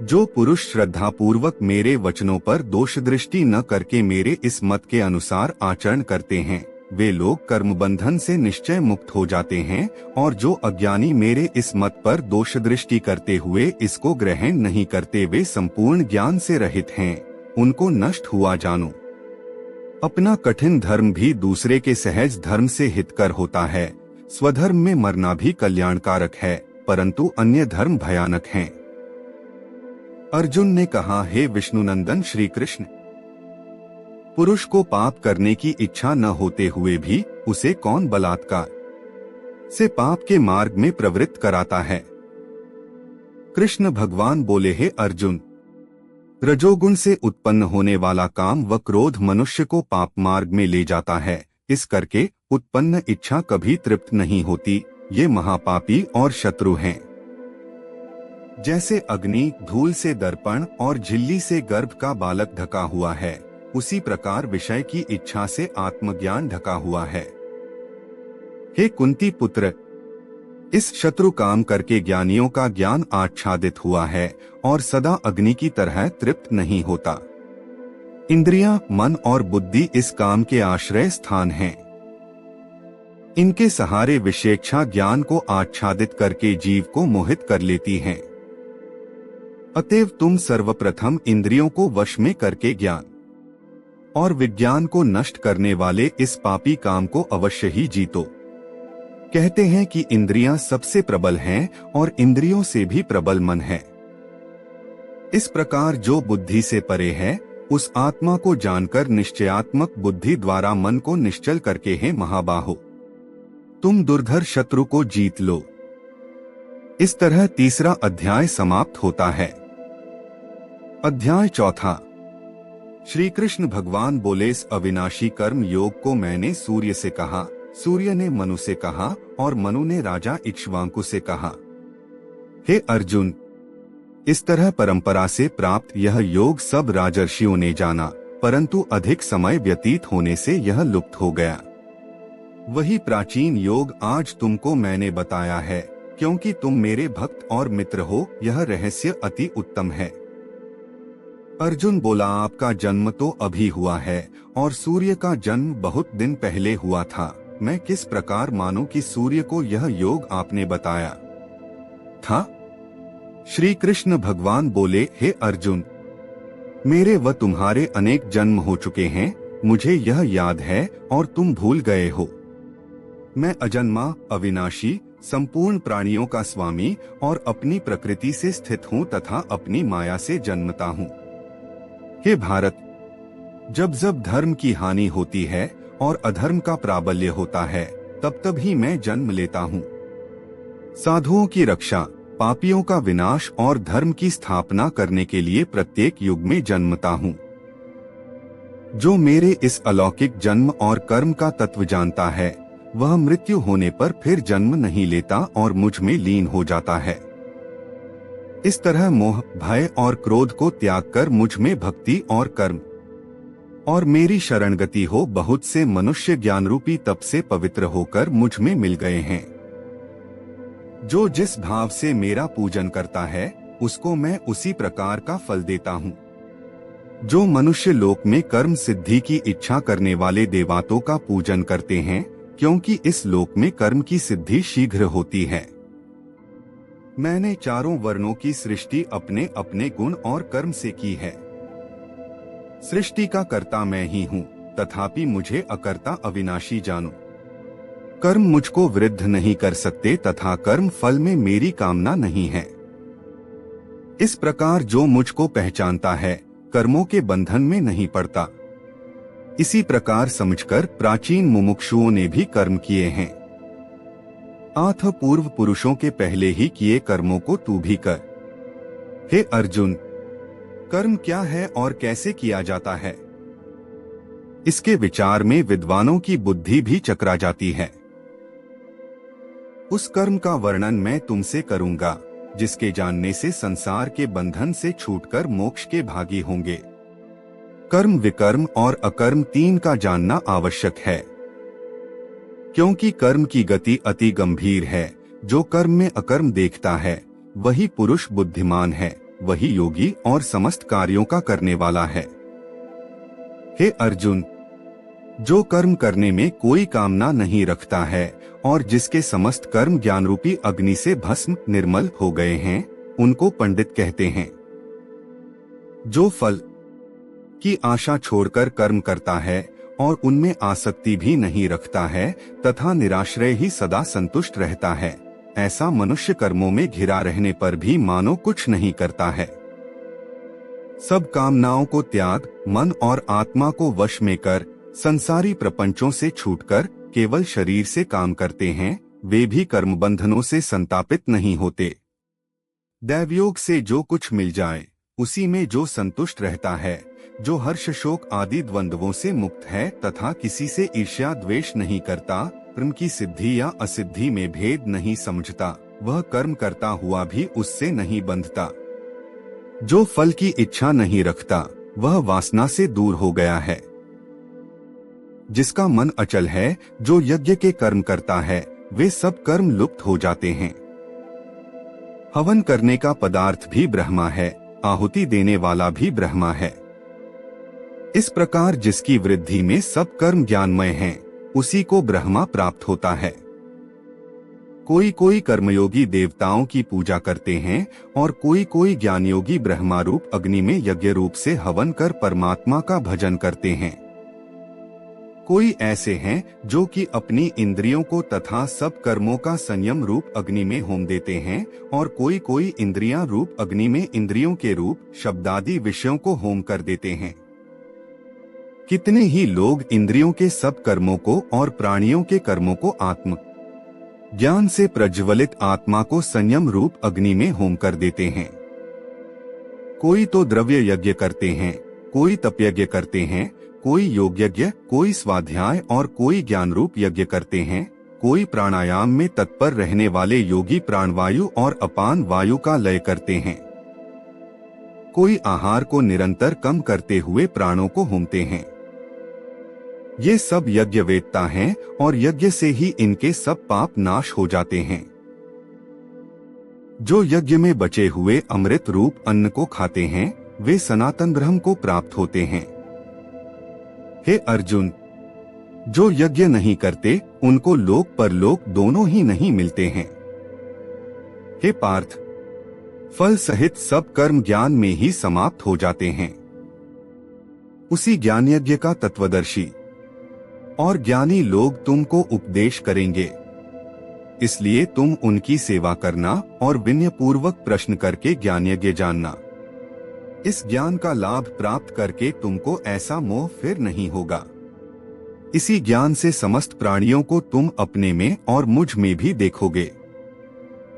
जो पुरुष श्रद्धा पूर्वक मेरे वचनों पर दोष दृष्टि न करके मेरे इस मत के अनुसार आचरण करते हैं वे लोग कर्म बंधन से निश्चय मुक्त हो जाते हैं, और जो अज्ञानी मेरे इस मत पर दोष दृष्टि करते हुए इसको ग्रहण नहीं करते वे संपूर्ण ज्ञान से रहित हैं, उनको नष्ट हुआ जानो। अपना कठिन धर्म भी दूसरे के सहज धर्म से हितकर होता है। स्वधर्म में मरना भी कल्याणकारक है, परंतु अन्य धर्म भयानक हैं। अर्जुन ने कहा, हे विष्णुनंदन श्री कृष्ण, पुरुष को पाप करने की इच्छा न होते हुए भी उसे कौन बलात्कार से पाप के मार्ग में प्रवृत्त कराता है। कृष्ण भगवान बोले, हे अर्जुन, रजोगुण से उत्पन्न होने वाला काम व क्रोध मनुष्य को पाप मार्ग में ले जाता है। इस करके उत्पन्न इच्छा कभी तृप्त नहीं होती। ये महापापी और शत्रु हैं। जैसे अग्नि धूल से दर्पण और झिल्ली से गर्भ का बालक ढका हुआ है, उसी प्रकार विषय की इच्छा से आत्मज्ञान ढका हुआ है। हे कुंती पुत्र, इस शत्रु काम करके ज्ञानियों का ज्ञान आच्छादित हुआ है और सदा अग्नि की तरह तृप्त नहीं होता। इंद्रियां, मन और बुद्धि इस काम के आश्रय स्थान हैं। इनके सहारे विशेषा ज्ञान को आच्छादित करके जीव को मोहित कर लेती हैं। अतएव तुम सर्वप्रथम इंद्रियों को वश में करके ज्ञान और विज्ञान को नष्ट करने वाले इस पापी काम को अवश्य ही जीतो। कहते हैं कि इंद्रियां सबसे प्रबल हैं और इंद्रियों से भी प्रबल मन है। इस प्रकार जो बुद्धि से परे है, उस आत्मा को जानकर निश्चयात्मक बुद्धि द्वारा मन को निश्चल करके है महाबाहो, तुम दुर्धर शत्रु को जीत लो। इस तरह तीसरा अध्याय समाप्त होता है। अध्याय चौथा। श्री कृष्ण भगवान बोले, इस अविनाशी कर्म योग को मैंने सूर्य से कहा, सूर्य ने मनु से कहा और मनु ने राजा इक्ष्वाकु से कहा। हे अर्जुन, इस तरह परंपरा से प्राप्त यह योग सब राजर्षियों ने जाना, परंतु अधिक समय व्यतीत होने से यह लुप्त हो गया। वही प्राचीन योग आज तुमको मैंने बताया है, क्योंकि तुम मेरे भक्त और मित्र हो। यह रहस्य अति उत्तम है। अर्जुन बोला, आपका जन्म तो अभी हुआ है और सूर्य का जन्म बहुत दिन पहले हुआ था। मैं किस प्रकार मानूं कि सूर्य को यह योग आपने बताया था? श्री कृष्ण भगवान बोले, हे अर्जुन, मेरे व तुम्हारे अनेक जन्म हो चुके हैं, मुझे यह याद है और तुम भूल गए हो। मैं अजन्मा, अविनाशी, संपूर्ण प्राणियों का स्वामी और अपनी प्रकृति से स्थित हूँ तथा अपनी माया से जन्मता हूँ। हे भारत, जब जब धर्म की हानि होती है और अधर्म का प्राबल्य होता है, तब तब ही मैं जन्म लेता हूँ। साधुओं की रक्षा, पापियों का विनाश और धर्म की स्थापना करने के लिए प्रत्येक युग में जन्मता हूँ। जो मेरे इस अलौकिक जन्म और कर्म का तत्व जानता है, वह मृत्यु होने पर फिर जन्म नहीं लेता और मुझ में लीन हो जाता है। इस तरह मोह, भय और क्रोध को त्याग कर मुझ में भक्ति और कर्म और मेरी शरणगति हो। बहुत से मनुष्य ज्ञान रूपी तप से पवित्र होकर मुझ में मिल गए हैं। जो जिस भाव से मेरा पूजन करता है, उसको मैं उसी प्रकार का फल देता हूँ। जो मनुष्य लोक में कर्म सिद्धि की इच्छा करने वाले देवताओं का पूजन करते हैं, क्योंकि इस लोक में कर्म की सिद्धि शीघ्र होती है। मैंने चारों वर्णों की सृष्टि अपने अपने गुण और कर्म से की है। सृष्टि का कर्ता मैं ही हूँ, तथापि मुझे अकर्ता अविनाशी जानो। कर्म मुझको वृद्ध नहीं कर सकते तथा कर्म फल में मेरी कामना नहीं है। इस प्रकार जो मुझको पहचानता है, कर्मों के बंधन में नहीं पड़ता। इसी प्रकार समझकर प्राचीन मुमुक्षुओं ने भी कर्म किए हैं। आठ पूर्व पुरुषों के पहले ही किए कर्मों को तू भी कर। हे अर्जुन, कर्म क्या है और कैसे किया जाता है, इसके विचार में विद्वानों की बुद्धि भी चकरा जाती है। उस कर्म का वर्णन मैं तुमसे करूंगा, जिसके जानने से संसार के बंधन से छूटकर मोक्ष के भागी होंगे। कर्म, विकर्म और अकर्म तीन का जानना आवश्यक है, क्योंकि कर्म की गति अति गंभीर है। जो कर्म में अकर्म देखता है, वही पुरुष बुद्धिमान है, वही योगी और समस्त कार्यों का करने वाला है। हे अर्जुन, जो कर्म करने में कोई कामना नहीं रखता है और जिसके समस्त कर्म ज्ञान रूपी अग्नि से भस्म निर्मल हो गए हैं, उनको पंडित कहते हैं। जो फल की आशा छोड़कर कर्म करता है और उनमें आसक्ति भी नहीं रखता है तथा निराश्रय ही सदा संतुष्ट रहता है, ऐसा मनुष्य कर्मों में घिरा रहने पर भी मानो कुछ नहीं करता है। सब कामनाओं को त्याग, मन और आत्मा को वश में कर, संसारी प्रपंचों से छूटकर केवल शरीर से काम करते हैं, वे भी कर्म बंधनों से संतापित नहीं होते। दैवयोग से जो कुछ मिल जाए, उसी में जो संतुष्ट रहता है, जो हर्ष शोक आदि द्वंद्वों से मुक्त है तथा किसी से ईर्ष्या द्वेष नहीं करता, कर्म की सिद्धि या असिद्धि में भेद नहीं समझता, वह कर्म करता हुआ भी उससे नहीं बंधता। जो फल की इच्छा नहीं रखता, वह वासना से दूर हो गया है। जिसका मन अचल है, जो यज्ञ के कर्म करता है, वे सब कर्म लुप्त हो जाते हैं। हवन करने का पदार्थ भी ब्रह्मा है, आहुति देने वाला भी ब्रह्मा है। इस प्रकार जिसकी वृद्धि में सब कर्म ज्ञानमय हैं, उसी को ब्रह्मा प्राप्त होता है। कोई कोई कर्मयोगी देवताओं की पूजा करते हैं और कोई कोई ज्ञानयोगी ब्रह्मा रूप अग्नि में यज्ञ रूप से हवन कर परमात्मा का भजन करते हैं। कोई ऐसे हैं जो कि अपनी इंद्रियों को तथा सब कर्मों का संयम रूप अग्नि में होम देते हैं, और कोई कोई इंद्रियां रूप अग्नि में इंद्रियों के रूप शब्दादि विषयों को होम कर देते हैं। कितने ही लोग इंद्रियों के सब कर्मों को और प्राणियों के कर्मों को आत्म ज्ञान से प्रज्वलित आत्मा को संयम रूप अग्नि में होम कर देते हैं। कोई तो द्रव्य यज्ञ करते हैं, कोई तपयज्ञ करते हैं, कोई योग यज्ञ, कोई स्वाध्याय और कोई ज्ञान रूप यज्ञ करते हैं। कोई प्राणायाम में तत्पर रहने वाले योगी प्राणवायु और अपान वायु का लय करते हैं। कोई आहार को निरंतर कम करते हुए प्राणों को होमते हैं। ये सब यज्ञ वेदता हैं और यज्ञ से ही इनके सब पाप नाश हो जाते हैं। जो यज्ञ में बचे हुए अमृत रूप अन्न को खाते हैं, वे सनातन ब्रह्म को प्राप्त होते हैं। हे अर्जुन, जो यज्ञ नहीं करते उनको लोक परलोक दोनों ही नहीं मिलते हैं। हे पार्थ, फल सहित सब कर्म ज्ञान में ही समाप्त हो जाते हैं। उसी ज्ञान यज्ञ का तत्वदर्शी और ज्ञानी लोग तुमको उपदेश करेंगे, इसलिए तुम उनकी सेवा करना और विनय पूर्वक प्रश्न करके ज्ञान यज्ञ जानना। इस ज्ञान का लाभ प्राप्त करके तुमको ऐसा मोह फिर नहीं होगा। इसी ज्ञान से समस्त प्राणियों को तुम अपने में और मुझ में भी देखोगे।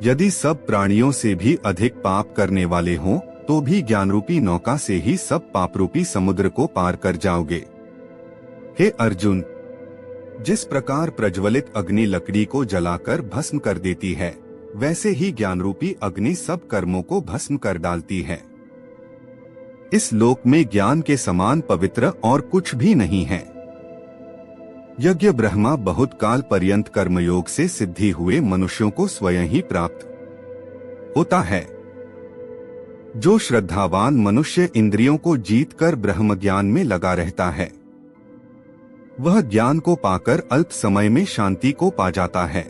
यदि सब प्राणियों से भी अधिक पाप करने वाले हों, तो भी ज्ञान रूपी नौका से ही सब पाप रूपी समुद्र को पार कर जाओगे। हे अर्जुन, जिस प्रकार प्रज्वलित अग्नि लकड़ी को जलाकर भस्म कर देती है, वैसे ही ज्ञान रूपी अग्नि सब कर्मों को भस्म कर डालती है। इस लोक में ज्ञान के समान पवित्र और कुछ भी नहीं है। यज्ञ ब्रह्मा बहुत काल पर्यंत कर्मयोग से सिद्धि हुए मनुष्यों को स्वयं ही प्राप्त होता है। जो श्रद्धावान मनुष्य इंद्रियों को जीतकर ब्रह्म ज्ञान में लगा रहता है, वह ज्ञान को पाकर अल्प समय में शांति को पा जाता है।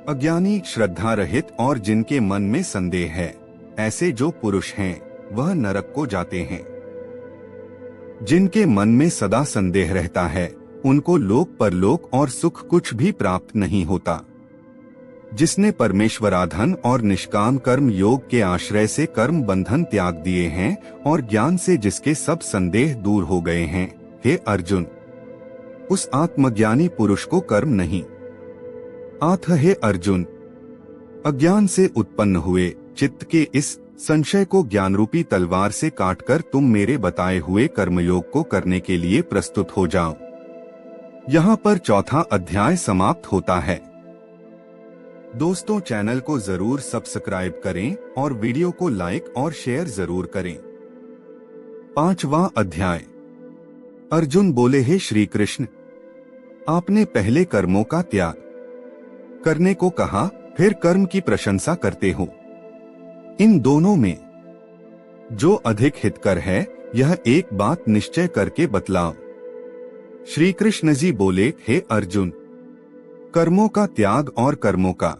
अज्ञानी, श्रद्धा रहित और जिनके मन में संदेह है, ऐसे जो पुरुष हैं, वह नरक को जाते हैं। जिनके मन में सदा संदेह रहता है, उनको लोक परलोक और सुख कुछ भी प्राप्त नहीं होता। जिसने परमेश्वराधन और निष्काम कर्म योग के आश्रय से कर्म बंधन त्याग दिए हैं और ज्ञान से जिसके सब संदेह दूर हो गए हैं, हे अर्जुन, उस आत्मज्ञानी पुरुष को कर्म नहीं आथ। हे अर्जुन, अज्ञान से उत्पन्न हुए चित्त के इस संशय को ज्ञान रूपी तलवार से काटकर तुम मेरे बताए हुए कर्मयोग को करने के लिए प्रस्तुत हो जाओ। यहाँ पर चौथा अध्याय समाप्त होता है। दोस्तों, चैनल को जरूर सब्सक्राइब करें और वीडियो को लाइक और शेयर जरूर करें। 5वां अध्याय। अर्जुन बोले, हे श्री कृष्ण, आपने पहले कर्मों का त्याग करने को कहा, फिर कर्म की प्रशंसा करते हो। इन दोनों में जो अधिक हितकर है, यह एक बात निश्चय करके बतलाओ। श्री कृष्ण जी बोले, हे अर्जुन, कर्मों का त्याग और कर्मों का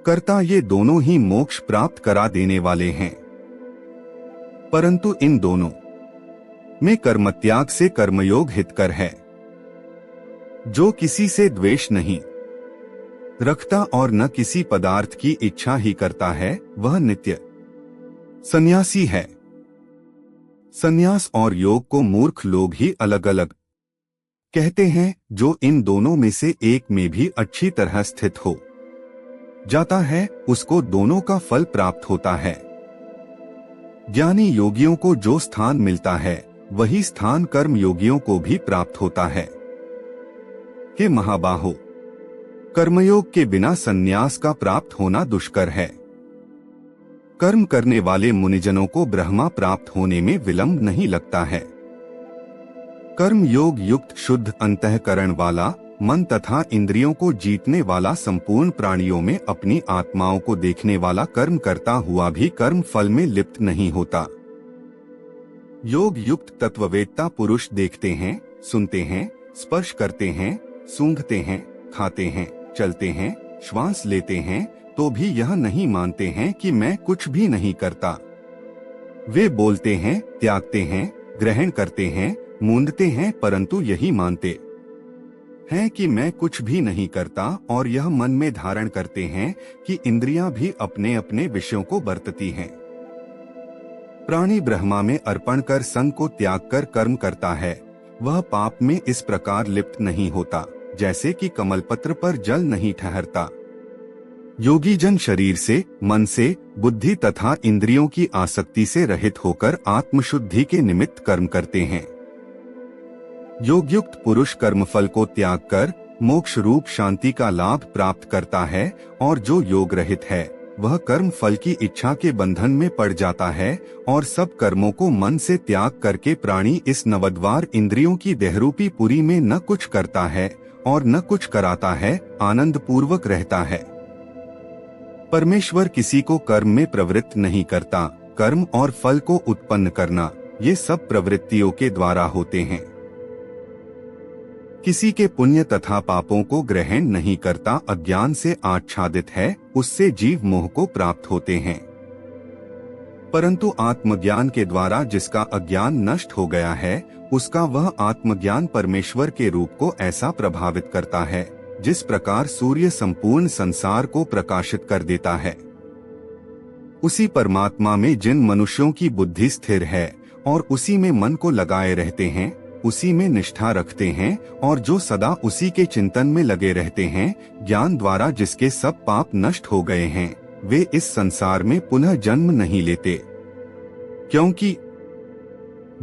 कर्ता ये दोनों ही मोक्ष प्राप्त करा देने वाले हैं, परंतु इन दोनों में कर्म त्याग से कर्मयोग हितकर है। जो किसी से द्वेष नहीं रखता और न किसी पदार्थ की इच्छा ही करता है, वह नित्य सन्यासी है। सन्यास और योग को मूर्ख लोग ही अलग अलग कहते हैं। जो इन दोनों में से एक में भी अच्छी तरह स्थित हो जाता है, उसको दोनों का फल प्राप्त होता है। ज्ञानी योगियों को जो स्थान मिलता है, वही स्थान कर्म योगियों को भी प्राप्त होता है। हे महाबाहो, कर्मयोग के बिना सन्यास का प्राप्त होना दुष्कर है। कर्म करने वाले मुनिजनों को ब्रह्मा प्राप्त होने में विलंब नहीं लगता है। कर्म योग युक्त शुद्ध अंतःकरण वाला मन तथा इंद्रियों को जीतने वाला संपूर्ण प्राणियों में अपनी आत्माओं को देखने वाला कर्म करता हुआ भी कर्म फल में लिप्त नहीं होता। योग युक्त तत्ववेत्ता पुरुष देखते हैं, सुनते हैं, स्पर्श करते हैं, सूंघते हैं, खाते हैं, चलते हैं, श्वास लेते हैं, तो भी यह नहीं मानते हैं कि मैं कुछ भी नहीं करता। वे बोलते हैं, त्यागते हैं, ग्रहण करते हैं, मूंदते हैं, परंतु यही मानते हैं कि मैं कुछ भी नहीं करता, और यह मन में धारण करते हैं कि इंद्रियां भी अपने अपने विषयों को बरतती हैं। प्राणी ब्रह्मा में अर्पण कर संग को त्याग कर कर्म करता है, वह पाप में इस प्रकार लिप्त नहीं होता जैसे कि कमलपत्र पर जल नहीं ठहरता। योगी जन शरीर से, मन से, बुद्धि तथा इंद्रियों की आसक्ति से रहित होकर आत्मशुद्धि के निमित्त कर्म करते हैं। योगयुक्त पुरुष कर्मफल को त्याग कर मोक्ष रूप शांति का लाभ प्राप्त करता है, और जो योग रहित है वह कर्म फल की इच्छा के बंधन में पड़ जाता है, और सब कर्मों को मन से त्याग करके प्राणी इस नवद्वार इंद्रियों की देहरूपी पुरी में न कुछ करता है और न कुछ कराता है, आनंद पूर्वक रहता है। परमेश्वर किसी को कर्म में प्रवृत्त नहीं करता। कर्म और फल को उत्पन्न करना, ये सब प्रवृत्तियों के द्वारा होते हैं। किसी के पुण्य तथा पापों को ग्रहण नहीं करता, अज्ञान से आच्छादित है, उससे जीव मोह को प्राप्त होते हैं। परंतु आत्मज्ञान के द्वारा जिसका अज्ञान नष्ट हो गया है, उसका वह आत्मज्ञान परमेश्वर के रूप को ऐसा प्रभावित करता है जिस प्रकार सूर्य संपूर्ण संसार को प्रकाशित कर देता है। उसी परमात्मा में जिन मनुष्यों की बुद्धि स्थिर है और उसी में मन को लगाए रहते हैं, उसी में निष्ठा रखते हैं, और जो सदा उसी के चिंतन में लगे रहते हैं, ज्ञान द्वारा जिसके सब पाप नष्ट हो गए हैं, वे इस संसार में पुनः जन्म नहीं लेते, क्योंकि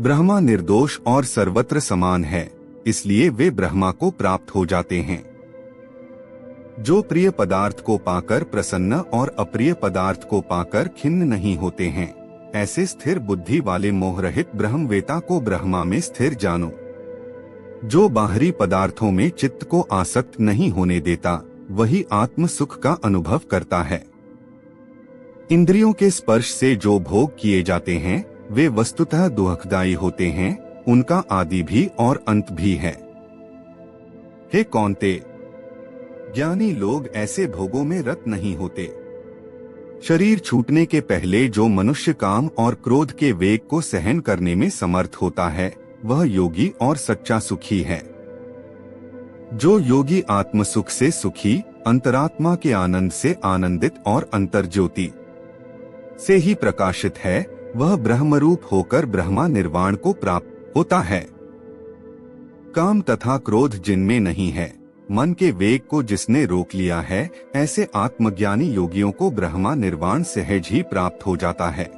ब्रह्मा निर्दोष और सर्वत्र समान है, इसलिए वे ब्रह्मा को प्राप्त हो जाते हैं। जो प्रिय पदार्थ को पाकर प्रसन्न और अप्रिय पदार्थ को पाकर खिन्न नहीं होते हैं, ऐसे स्थिर बुद्धि वाले मोहरहित ब्रह्मवेता को ब्रह्मा में स्थिर जानो। जो बाहरी पदार्थों में चित्त को आसक्त नहीं होने देता, वही आत्म सुख का अनुभव करता है। इंद्रियों के स्पर्श से जो भोग किए जाते हैं, वे वस्तुतः दुखदायी होते हैं, उनका आदि भी और अंत भी है। हे कौन्ते, ज्ञानी लोग ऐसे भोगों में रत नहीं होते। शरीर छूटने के पहले जो मनुष्य काम और क्रोध के वेग को सहन करने में समर्थ होता है, वह योगी और सच्चा सुखी है। जो योगी आत्म सुख से सुखी, अंतरात्मा के आनंद से आनंदित और अंतर्ज्योति से ही प्रकाशित है, वह ब्रह्मरूप होकर ब्रह्मा निर्वाण को प्राप्त होता है। काम तथा क्रोध जिनमें नहीं है, मन के वेग को जिसने रोक लिया है, ऐसे आत्मज्ञानी योगियों को ब्रह्मा निर्वाण सहज ही प्राप्त हो जाता है।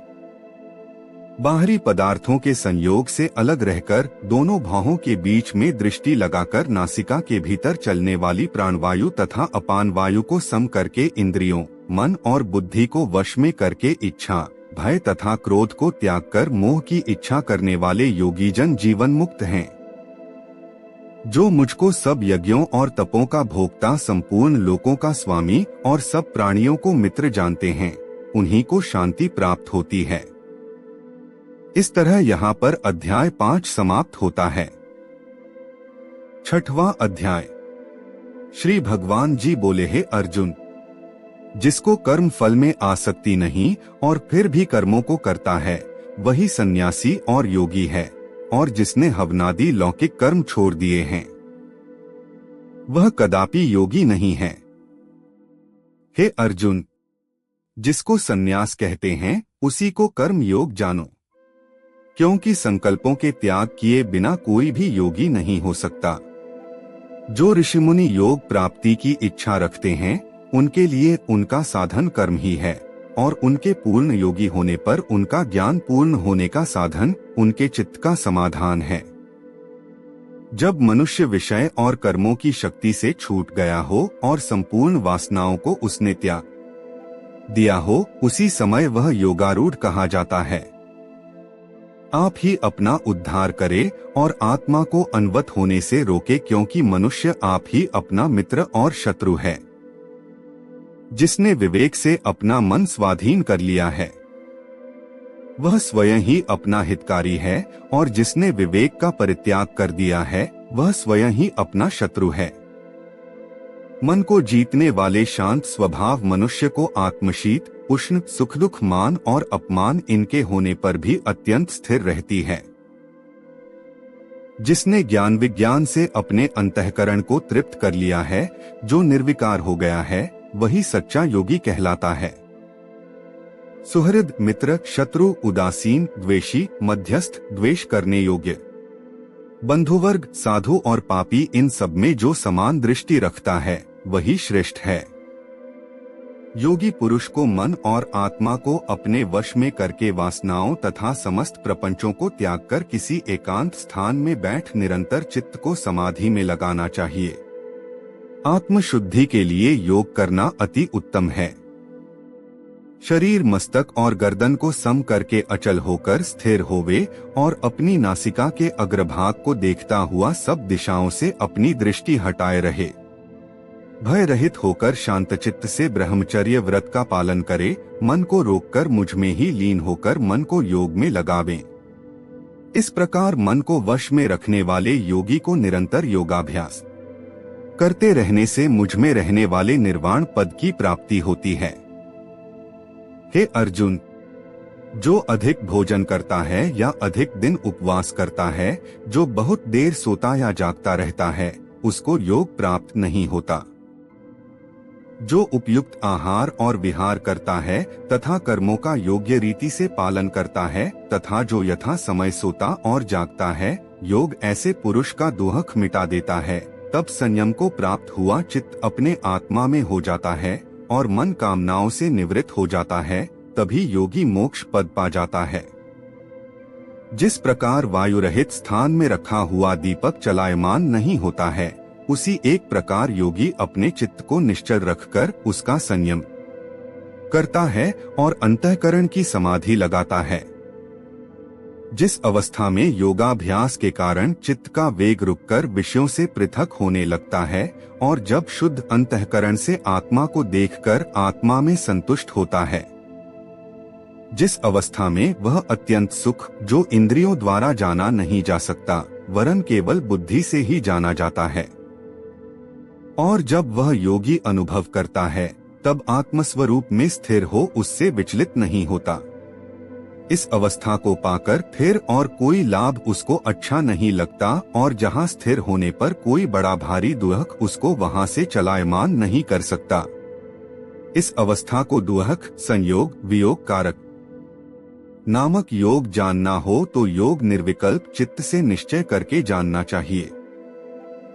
बाहरी पदार्थों के संयोग से अलग रहकर दोनों भावों के बीच में दृष्टि लगाकर नासिका के भीतर चलने वाली प्राणवायु तथा अपान वायु को सम करके इंद्रियों, मन और बुद्धि को वश में करके इच्छा, भय तथा क्रोध को त्याग कर मोह की इच्छा करने वाले योगी जन जीवन मुक्त हैं। जो मुझको सब यज्ञों और तपों का भोक्ता, संपूर्ण लोकों का स्वामी और सब प्राणियों को मित्र जानते हैं, उन्हीं को शांति प्राप्त होती है। इस तरह यहाँ पर अध्याय 5 समाप्त होता है। 6वां अध्याय। श्री भगवान जी बोले, हे अर्जुन, जिसको कर्म फल में आसक्ति नहीं और फिर भी कर्मों को करता है, वही सन्यासी और योगी है, और जिसने हवनादि लौकिक कर्म छोड़ दिए हैं, वह कदापि योगी नहीं है। हे अर्जुन, जिसको सन्यास कहते हैं, उसी को कर्म योग जानो, क्योंकि संकल्पों के त्याग किए बिना कोई भी योगी नहीं हो सकता। जो ऋषिमुनि योग प्राप्ति की इच्छा रखते हैं, उनके लिए उनका साधन कर्म ही है, और उनके पूर्ण योगी होने पर उनका ज्ञान पूर्ण होने का साधन उनके चित्त का समाधान है। जब मनुष्य विषय और कर्मों की शक्ति से छूट गया हो और संपूर्ण वासनाओं को उसने त्याग दिया हो, उसी समय वह योगारूढ़ कहा जाता है। आप ही अपना उद्धार करे और आत्मा को अनवत होने से रोके, क्योंकि मनुष्य आप ही अपना मित्र और शत्रु है। जिसने विवेक से अपना मन स्वाधीन कर लिया है वह स्वयं ही अपना हितकारी है, और जिसने विवेक का परित्याग कर दिया है वह स्वयं ही अपना शत्रु है। मन को जीतने वाले शांत स्वभाव मनुष्य को आत्मशीत, उष्ण, सुख दुख, मान और अपमान इनके होने पर भी अत्यंत स्थिर रहती है। जिसने ज्ञान विज्ञान से अपने अंतःकरण को तृप्त कर लिया है, जो निर्विकार हो गया है, वही सच्चा योगी कहलाता है। सुहृद, मित्र, शत्रु, उदासीन, द्वेषी, मध्यस्थ, द्वेष करने योग्य, बंधुवर्ग, साधु और पापी, इन सब में जो समान दृष्टि रखता है वही श्रेष्ठ है। योगी पुरुष को मन और आत्मा को अपने वश में करके वासनाओं तथा समस्त प्रपंचों को त्याग कर किसी एकांत स्थान में बैठ निरंतर चित्त को समाधि में लगाना चाहिए। आत्मशुद्धि के लिए योग करना अति उत्तम है। शरीर, मस्तक और गर्दन को सम करके अचल होकर स्थिर होवे और अपनी नासिका के अग्रभाग को देखता हुआ सब दिशाओं से अपनी दृष्टि हटाए रहे। भय रहित होकर शांतचित्त से ब्रह्मचर्य व्रत का पालन करे। मन को रोककर मुझ में ही लीन होकर मन को योग में लगावें। इस प्रकार मन को वश में रखने वाले योगी को निरंतर योगाभ्यास करते रहने से मुझ में रहने वाले निर्वाण पद की प्राप्ति होती है। हे अर्जुन, जो अधिक भोजन करता है या अधिक दिन उपवास करता है, जो बहुत देर सोता या जागता रहता है, उसको योग प्राप्त नहीं होता। जो उपयुक्त आहार और विहार करता है तथा कर्मों का योग्य रीति से पालन करता है तथा जो यथा समय सोता और जागता है, योग ऐसे पुरुष का दुहक मिटा देता है। तब संयम को प्राप्त हुआ चित्त अपने आत्मा में हो जाता है और मन कामनाओं से निवृत्त हो जाता है। तभी योगी मोक्ष पद पा जाता है। जिस प्रकार वायु रहित स्थान में रखा हुआ दीपक चलायमान नहीं होता है, उसी एक प्रकार योगी अपने चित्त को निश्चल रखकर उसका संयम करता है और अंतःकरण की समाधि लगाता है। जिस अवस्था में योगाभ्यास के कारण चित्त का वेग रुककर विषयों से पृथक होने लगता है और जब शुद्ध अंतःकरण से आत्मा को देखकर आत्मा में संतुष्ट होता है, जिस अवस्था में वह अत्यंत सुख जो इंद्रियों द्वारा जाना नहीं जा सकता, वरन केवल बुद्धि से ही जाना जाता है, और जब वह योगी अनुभव करता है, तब आत्मस्वरूप में स्थिर हो उससे विचलित नहीं होता। इस अवस्था को पाकर फिर और कोई लाभ उसको अच्छा नहीं लगता और जहाँ स्थिर होने पर कोई बड़ा भारी दुहक उसको वहाँ से चलायमान नहीं कर सकता। इस अवस्था को दुहक, संयोग, वियोग कारक नामक योग जानना हो तो योग निर्विकल्प चित्त से निश्चय करके जानना चाहिए।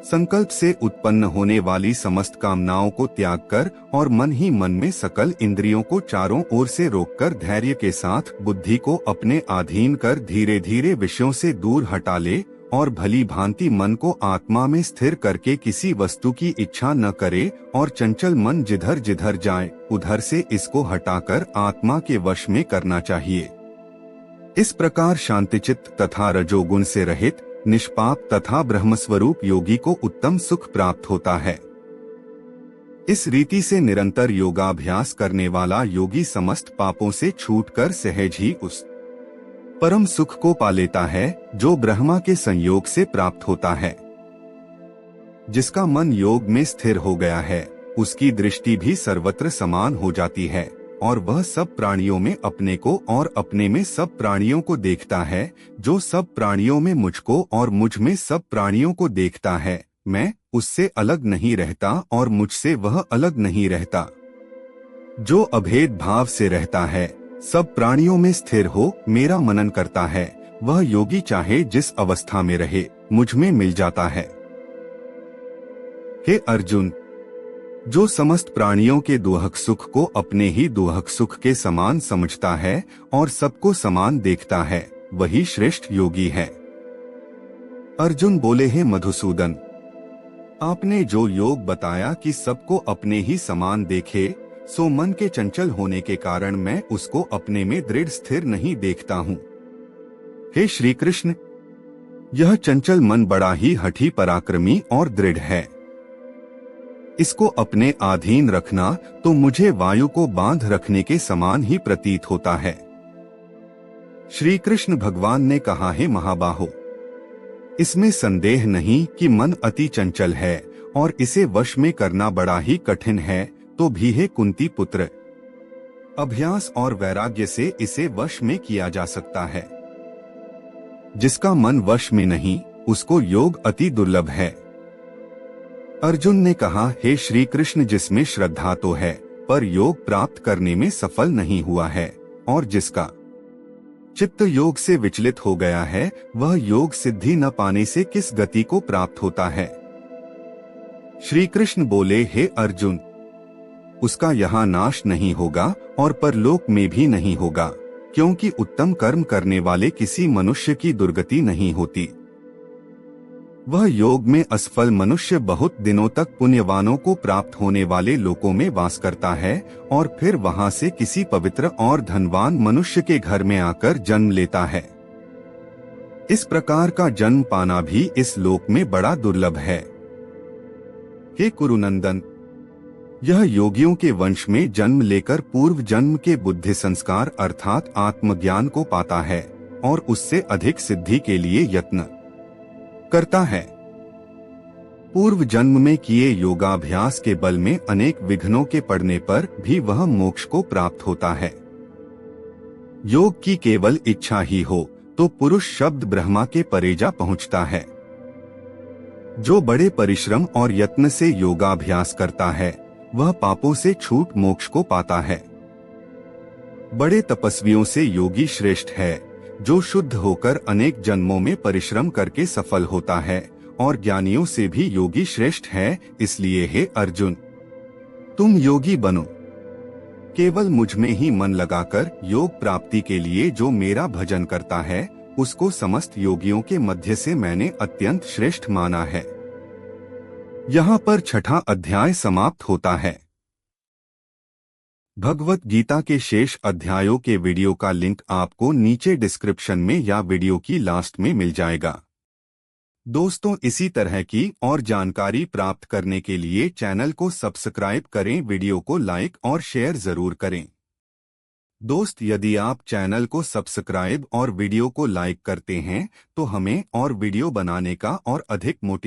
संकल्प से उत्पन्न होने वाली समस्त कामनाओं को त्याग कर और मन ही मन में सकल इंद्रियों को चारों ओर से रोककर धैर्य के साथ बुद्धि को अपने अधीन कर धीरे धीरे विषयों से दूर हटा ले और भली भांति मन को आत्मा में स्थिर करके किसी वस्तु की इच्छा न करे और चंचल मन जिधर जिधर जाए उधर से इसको हटाकर आत्मा के वश में करना चाहिए। इस प्रकार शांतिचित्त तथा रजोगुण से रहित निष्पाप तथा ब्रह्मस्वरूप योगी को उत्तम सुख प्राप्त होता है। इस रीति से निरंतर योगाभ्यास करने वाला योगी समस्त पापों से छूटकर सहज ही उस परम सुख को पा लेता है जो ब्रह्मा के संयोग से प्राप्त होता है। जिसका मन योग में स्थिर हो गया है, उसकी दृष्टि भी सर्वत्र समान हो जाती है और वह सब प्राणियों में अपने को और अपने में सब प्राणियों को देखता है। जो सब प्राणियों में मुझको और मुझ में सब प्राणियों को देखता है, मैं उससे अलग नहीं रहता और मुझसे वह अलग नहीं रहता। जो अभेद भाव से रहता है, सब प्राणियों में स्थिर हो मेरा मनन करता है, वह योगी चाहे जिस अवस्था में रहे मुझ में मिल जाता है। हे अर्जुन, जो समस्त प्राणियों के दुहक सुख को अपने ही दुहक सुख के समान समझता है और सबको समान देखता है, वही श्रेष्ठ योगी है। अर्जुन बोले, हे मधुसूदन, आपने जो योग बताया कि सबको अपने ही समान देखे, सो मन के चंचल होने के कारण मैं उसको अपने में दृढ़ स्थिर नहीं देखता हूँ। हे श्री कृष्ण, यह चंचल मन बड़ा ही हठी पराक्रमी और दृढ़ है। इसको अपने अधीन रखना तो मुझे वायु को बांध रखने के समान ही प्रतीत होता है। श्री कृष्ण भगवान ने कहा, है महाबाहो, इसमें संदेह नहीं कि मन अति चंचल है और इसे वश में करना बड़ा ही कठिन है। तो भी है कुंती पुत्र, अभ्यास और वैराग्य से इसे वश में किया जा सकता है। जिसका मन वश में नहीं, उसको योग अति दुर्लभ है। अर्जुन ने कहा, हे श्री कृष्ण, जिसमें श्रद्धा तो है पर योग प्राप्त करने में सफल नहीं हुआ है, और जिसका चित्त योग से विचलित हो गया है, वह योग सिद्धि न पाने से किस गति को प्राप्त होता है। श्री कृष्ण बोले, हे अर्जुन, उसका यहाँ नाश नहीं होगा और परलोक में भी नहीं होगा, क्योंकि उत्तम कर्म करने वाले किसी मनुष्य की दुर्गति नहीं होती। वह योग में असफल मनुष्य बहुत दिनों तक पुण्यवानों को प्राप्त होने वाले लोकों में वास करता है और फिर वहां से किसी पवित्र और धनवान मनुष्य के घर में आकर जन्म लेता है। इस प्रकार का जन्म पाना भी इस लोक में बड़ा दुर्लभ है। हे कुरुनंदन, यह योगियों के वंश में जन्म लेकर पूर्व जन्म के बुद्धि संस्कार अर्थात आत्मज्ञान को पाता है और उससे अधिक सिद्धि के लिए यत्न करता है। पूर्व जन्म में किए योगाभ्यास के बल में अनेक विघ्नों के पड़ने पर भी वह मोक्ष को प्राप्त होता है। योग की केवल इच्छा ही हो तो पुरुष शब्द ब्रह्मा के परे जा पहुंचता है। जो बड़े परिश्रम और यत्न से योगाभ्यास करता है, वह पापों से छूट मोक्ष को पाता है। बड़े तपस्वियों से योगी श्रेष्ठ है, जो शुद्ध होकर अनेक जन्मों में परिश्रम करके सफल होता है, और ज्ञानियों से भी योगी श्रेष्ठ है। इसलिए हे अर्जुन, तुम योगी बनो। केवल मुझ में ही मन लगाकर योग प्राप्ति के लिए जो मेरा भजन करता है, उसको समस्त योगियों के मध्य से मैंने अत्यंत श्रेष्ठ माना है। यहाँ पर छठा अध्याय समाप्त होता है। भगवत गीता के शेष अध्यायों के वीडियो का लिंक आपको नीचे डिस्क्रिप्शन में या वीडियो की लास्ट में मिल जाएगा। दोस्तों, इसी तरह की और जानकारी प्राप्त करने के लिए चैनल को सब्सक्राइब करें, वीडियो को लाइक और शेयर जरूर करें। दोस्त, यदि आप चैनल को सब्सक्राइब और वीडियो को लाइक करते हैं तो हमें और वीडियो बनाने का और अधिक मोटिवेशन